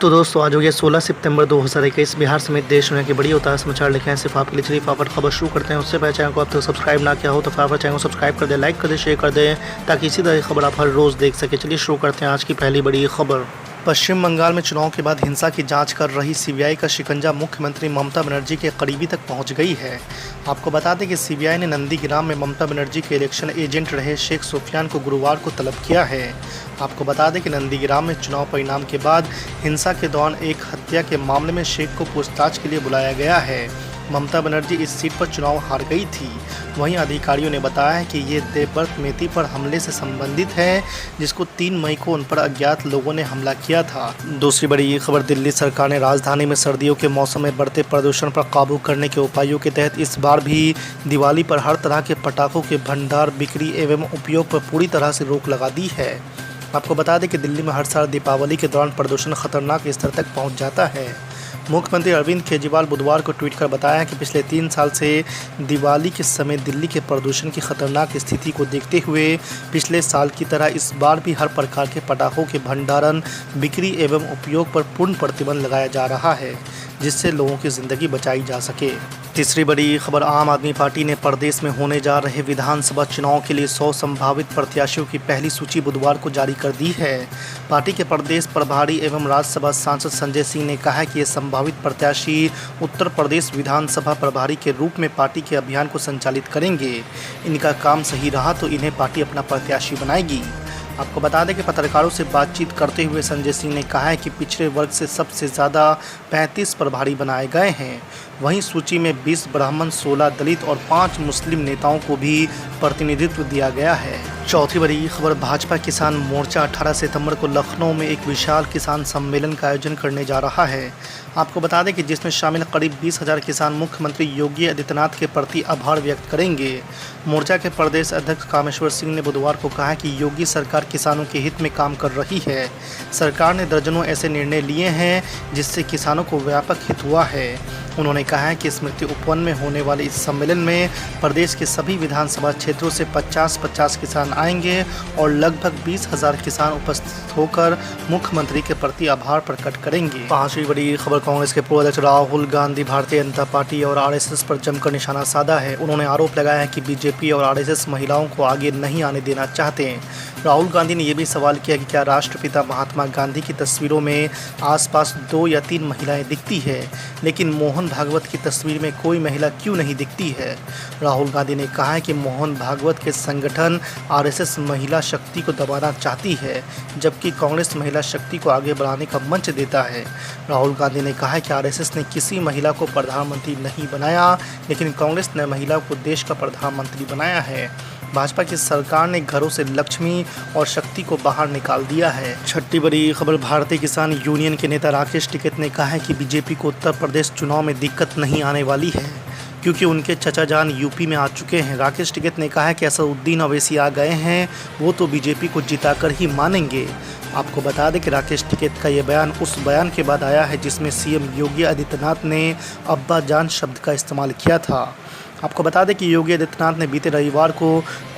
तो दोस्तों आज हो गया 16 सितंबर 2021। बिहार समेत देश दुनिया की बड़ी और ताज़ा समाचार लिखे हैं सिर्फ आपके लिए। चलिए फटाफट खबर शुरू करते हैं। उससे पहले चैनल को आप तक सब्सक्राइब ना किया हो तो फटाफट चैनल को सब्सक्राइब कर दें, लाइक कर दें, शेयर कर दें ताकि इसी तरह की खबर आप हर रोज़ देख सकें। चलिए शुरू करते हैं आज की पहली बड़ी खबर। पश्चिम बंगाल में चुनाव के बाद हिंसा की जांच कर रही सीबीआई का शिकंजा मुख्यमंत्री ममता बनर्जी के करीबी तक पहुंच गई है। आपको बता दें कि सीबीआई ने नंदीग्राम में ममता बनर्जी के इलेक्शन एजेंट रहे शेख सुफियान को गुरुवार को तलब किया है। आपको बता दें कि नंदीग्राम में चुनाव परिणाम के बाद हिंसा के दौरान एक हत्या के मामले में शेख को पूछताछ के लिए बुलाया गया है। ममता बनर्जी इस सीट पर चुनाव हार गई थी। वहीं अधिकारियों ने बताया है कि ये देवव्रत मेथी पर हमले से संबंधित है, जिसको 3 मई को उन पर अज्ञात लोगों ने हमला किया था। दूसरी बड़ी खबर, दिल्ली सरकार ने राजधानी में सर्दियों के मौसम में बढ़ते प्रदूषण पर काबू करने के उपायों के तहत इस बार भी दिवाली पर हर तरह के पटाखों के भंडार, बिक्री एवं उपयोग पर पूरी तरह से रोक लगा दी है। आपको बता दें कि दिल्ली में हर साल दीपावली के दौरान प्रदूषण खतरनाक स्तर तक पहुंच जाता है। मुख्यमंत्री अरविंद केजरीवाल बुधवार को ट्वीट कर बताया कि पिछले 3 साल से दिवाली के समय दिल्ली के प्रदूषण की खतरनाक स्थिति को देखते हुए पिछले साल की तरह इस बार भी हर प्रकार के पटाखों के भंडारण, बिक्री एवं उपयोग पर पूर्ण प्रतिबंध लगाया जा रहा है, जिससे लोगों की ज़िंदगी बचाई जा सके। तीसरी बड़ी खबर, आम आदमी पार्टी ने प्रदेश में होने जा रहे विधानसभा चुनाव के लिए 100 संभावित प्रत्याशियों की पहली सूची बुधवार को जारी कर दी है। पार्टी के प्रदेश प्रभारी एवं राज्यसभा सांसद संजय सिंह ने कहा है कि ये संभावित प्रत्याशी उत्तर प्रदेश विधानसभा प्रभारी के रूप में पार्टी के अभियान को संचालित करेंगे। इनका काम सही रहा तो इन्हें पार्टी अपना प्रत्याशी बनाएगी। आपको बता दें कि पत्रकारों से बातचीत करते हुए संजय सिंह ने कहा है कि पिछड़े वर्ग से सबसे ज़्यादा 35 प्रभारी बनाए गए हैं। वहीं सूची में 20 ब्राह्मण, 16 दलित और 5 मुस्लिम नेताओं को भी प्रतिनिधित्व दिया गया है। चौथी बड़ी खबर, भाजपा किसान मोर्चा 18 सितंबर को लखनऊ में एक विशाल किसान सम्मेलन का आयोजन करने जा रहा है। आपको बता दें कि जिसमें शामिल करीब 20,000 किसान मुख्यमंत्री योगी आदित्यनाथ के प्रति आभार व्यक्त करेंगे। मोर्चा के प्रदेश अध्यक्ष कामेश्वर सिंह ने बुधवार को कहा कि योगी सरकार किसानों के हित में काम कर रही है। सरकार ने दर्जनों ऐसे निर्णय लिए हैं जिससे किसानों को व्यापक हित हुआ है। उन्होंने कहा है कि स्मृति उपवन में होने वाले इस सम्मेलन में प्रदेश के सभी विधानसभा क्षेत्रों से 50-50 किसान आएंगे और लगभग 20,000 किसान उपस्थित होकर मुख्यमंत्री के प्रति आभार प्रकट करेंगे। पांचवी बड़ी खबर, कांग्रेस के पूर्व अध्यक्ष राहुल गांधी भारतीय जनता पार्टी और आरएसएस पर जमकर निशाना साधा है। उन्होंने आरोप लगाया है कि बीजेपी और आरएसएस महिलाओं को आगे नहीं आने देना चाहते हैं। राहुल गांधी ने यह भी सवाल किया कि क्या राष्ट्रपिता महात्मा गांधी की तस्वीरों में आसपास 2 या 3 महिलाएं दिखती है, लेकिन मोहन भागवत की तस्वीर में कोई महिला क्यों नहीं दिखती है। राहुल गांधी ने कहा है कि मोहन भागवत के संगठन आरएसएस महिला शक्ति को दबाना चाहती है, जबकि कांग्रेस महिला शक्ति को आगे बढ़ाने का मंच देता है। राहुल गांधी ने कहा है कि आरएसएस ने किसी महिला को प्रधानमंत्री नहीं बनाया, लेकिन कांग्रेस ने महिला को देश का प्रधानमंत्री बनाया है। भाजपा की सरकार ने घरों से लक्ष्मी और शक्ति को बाहर निकाल दिया है। छठी बड़ी खबर, भारतीय किसान यूनियन के नेता राकेश टिकैत ने कहा है कि बीजेपी को उत्तर प्रदेश चुनाव में दिक्कत नहीं आने वाली है, क्योंकि उनके चचा जान यूपी में आ चुके हैं। राकेश टिकैत ने कहा है कि असदुद्दीन ओवैसी आ गए हैं, वो तो बीजेपी को जिताकर ही मानेंगे। आपको बता दें कि राकेश टिकैत का ये बयान उस बयान के बाद आया है जिसमें सीएम योगी आदित्यनाथ ने अब्बा जान शब्द का इस्तेमाल किया था। आपको बता दें कि योगी आदित्यनाथ ने बीते रविवार को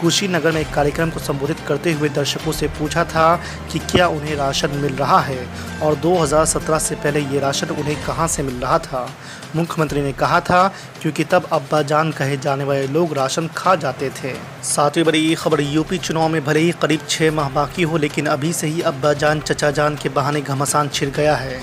कुशीनगर में एक कार्यक्रम को संबोधित करते हुए दर्शकों से पूछा था कि क्या उन्हें राशन मिल रहा है और 2017 से पहले ये राशन उन्हें कहां से मिल रहा था। मुख्यमंत्री ने कहा था क्योंकि तब अब्बा जान कहे जाने वाले लोग राशन खा जाते थे। सातवीं बड़ी खबर, यूपी चुनाव में भले ही करीब 6 माह बाकी हो, लेकिन अभी से ही अब्बा जान चचा जान के बहाने घमासान छिड़ गया है।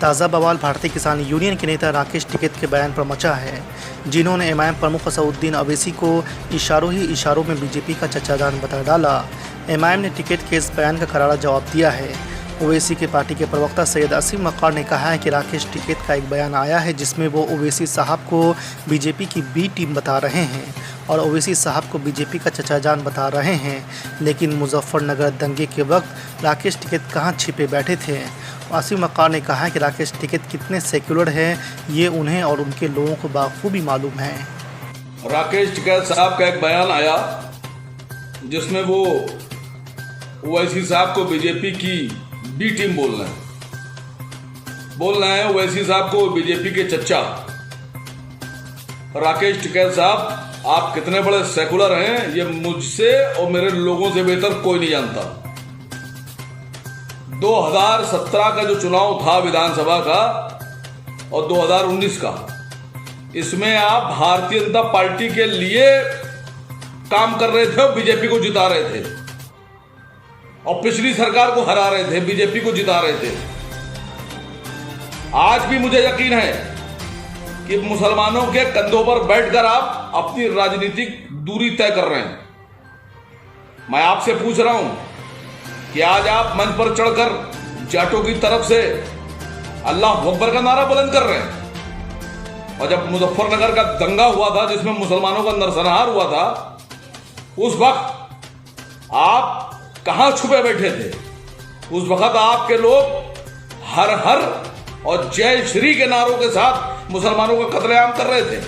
ताज़ा बवाल भारतीय किसान यूनियन के नेता राकेश टिकैत के बयान पर मचा है, जिन्होंने एमआईएम प्रमुख असदुद्दीन ओवैसी को इशारों ही इशारों में बीजेपी का चचा जान बता डाला। एमआईएम ने टिकैत के इस बयान का करारा जवाब दिया है। ओवैसी के पार्टी के प्रवक्ता सैयद असीम वक़ार ने कहा है कि राकेश टिकैत का एक बयान आया है जिसमें वो ओवैसी साहब को बीजेपी की बी टीम बता रहे हैं और ओवैसी साहब को बीजेपी का चचा जान बता रहे हैं, लेकिन मुजफ्फरनगर दंगे के वक्त राकेश टिकैत कहां छिपे बैठे थे। असीम वक़ार ने कहा कि राकेश टिकैत कितने सेक्युलर हैं, ये उन्हें और उनके लोगों को बाखूबी मालूम है। राकेश टिकैत साहब का एक बयान आया जिसमें वो ओवैसी साहब को बीजेपी की बी टीम बोल रहे हैं। ओवैसी साहब को बीजेपी के चच्चा। राकेश टिकैत साहब, आप कितने बड़े सेकुलर हैं ये मुझसे और मेरे लोगों से बेहतर कोई नहीं जानता। 2017 का जो चुनाव था विधानसभा का और 2019 का, इसमें आप भारतीय जनता पार्टी के लिए काम कर रहे थे और बीजेपी को जिता रहे थे और पिछली सरकार को हरा रहे थे, बीजेपी को जिता रहे थे। आज भी मुझे यकीन है कि मुसलमानों के कंधों पर बैठकर आप अपनी राजनीतिक दूरी तय कर रहे हैं। मैं आपसे पूछ रहा हूं कि आज आप मंच पर चढ़कर जाटों की तरफ से अल्लाह अकबर का नारा बुलंद कर रहे हैं, और जब मुजफ्फरनगर का दंगा हुआ था जिसमें मुसलमानों का नरसंहार हुआ था, उस वक्त आप कहां छुपे बैठे थे? उस वक्त आपके लोग हर हर और जय श्री के नारों के साथ मुसलमानों का कत्लेआम कर रहे थे।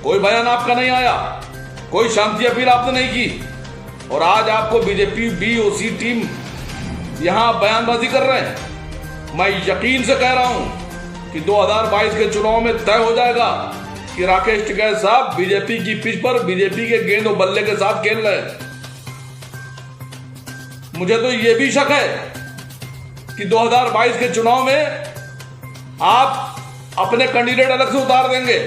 कोई बयान आपका नहीं आया, कोई शांति अपील आपने नहीं की, और आज आपको बीजेपी बीओसी टीम यहां बयानबाजी कर रहे हैं। मैं यकीन से कह रहा हूं कि 2022 के चुनाव में तय हो जाएगा कि राकेश टिकैत साहब बीजेपी की पिच पर बीजेपी के गेंद और बल्ले के साथ खेल रहे हैं। मुझे तो यह भी शक है कि 2022 के चुनाव में आप अपने कैंडिडेट अलग से उतार देंगे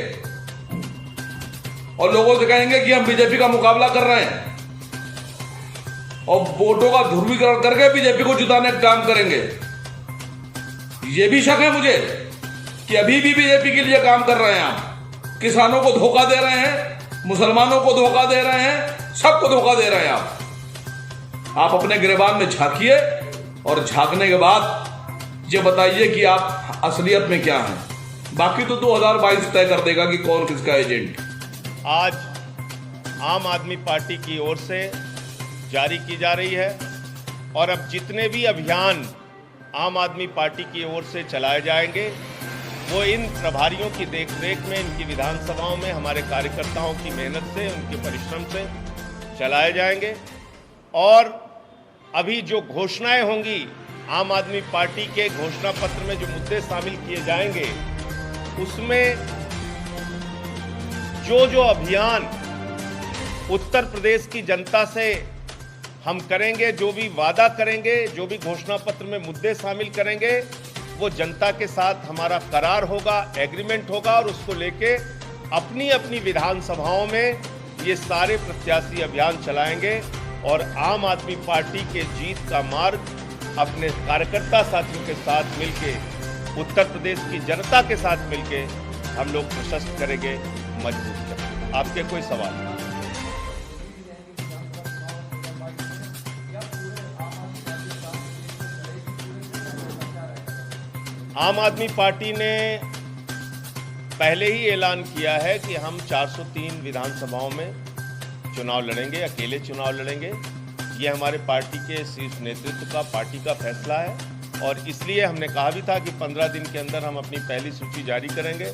और लोगों से कहेंगे कि हम बीजेपी का मुकाबला कर रहे हैं और वोटों का ध्रुवीकरण करके बीजेपी को जिताने का काम करेंगे। यह भी शक है मुझे कि अभी भी बीजेपी के लिए काम कर रहे हैं आप। किसानों को धोखा दे रहे हैं, मुसलमानों को धोखा दे रहे हैं, सबको धोखा दे रहे हैं आप अपने गिरेबान में झांकिए और झांकने के बाद ये बताइए कि आप असलियत में क्या हैं। बाकी तो 2022 तय कर देगा कि कौन किसका एजेंट। आज आम आदमी पार्टी की ओर से जारी की जा रही है और अब जितने भी अभियान आम आदमी पार्टी की ओर से चलाए जाएंगे वो इन प्रभारियों की देखरेख में, इनकी विधानसभाओं में हमारे कार्यकर्ताओं की मेहनत से, उनके परिश्रम से चलाए जाएंगे। और अभी जो घोषणाएं होंगी आम आदमी पार्टी के घोषणा पत्र में, जो मुद्दे शामिल किए जाएंगे, उसमें जो अभियान उत्तर प्रदेश की जनता से हम करेंगे, जो भी वादा करेंगे, जो भी घोषणा पत्र में मुद्दे शामिल करेंगे, वो जनता के साथ हमारा करार होगा, एग्रीमेंट होगा और उसको लेके अपनी अपनी विधानसभाओं में ये सारे प्रत्याशी अभियान चलाएंगे और आम आदमी पार्टी के जीत का मार्ग अपने कार्यकर्ता साथियों के साथ मिलके, उत्तर प्रदेश की जनता के साथ मिलके हम लोग प्रशस्त करेंगे, मजबूत करेंगे। आपके कोई सवाल? आम आदमी पार्टी ने पहले ही ऐलान किया है कि हम 403 विधानसभाओं में चुनाव लड़ेंगे, अकेले चुनाव लड़ेंगे। ये हमारे पार्टी के शीर्ष नेतृत्व का, पार्टी का फैसला है और इसलिए हमने कहा भी था कि 15 दिन के अंदर हम अपनी पहली सूची जारी करेंगे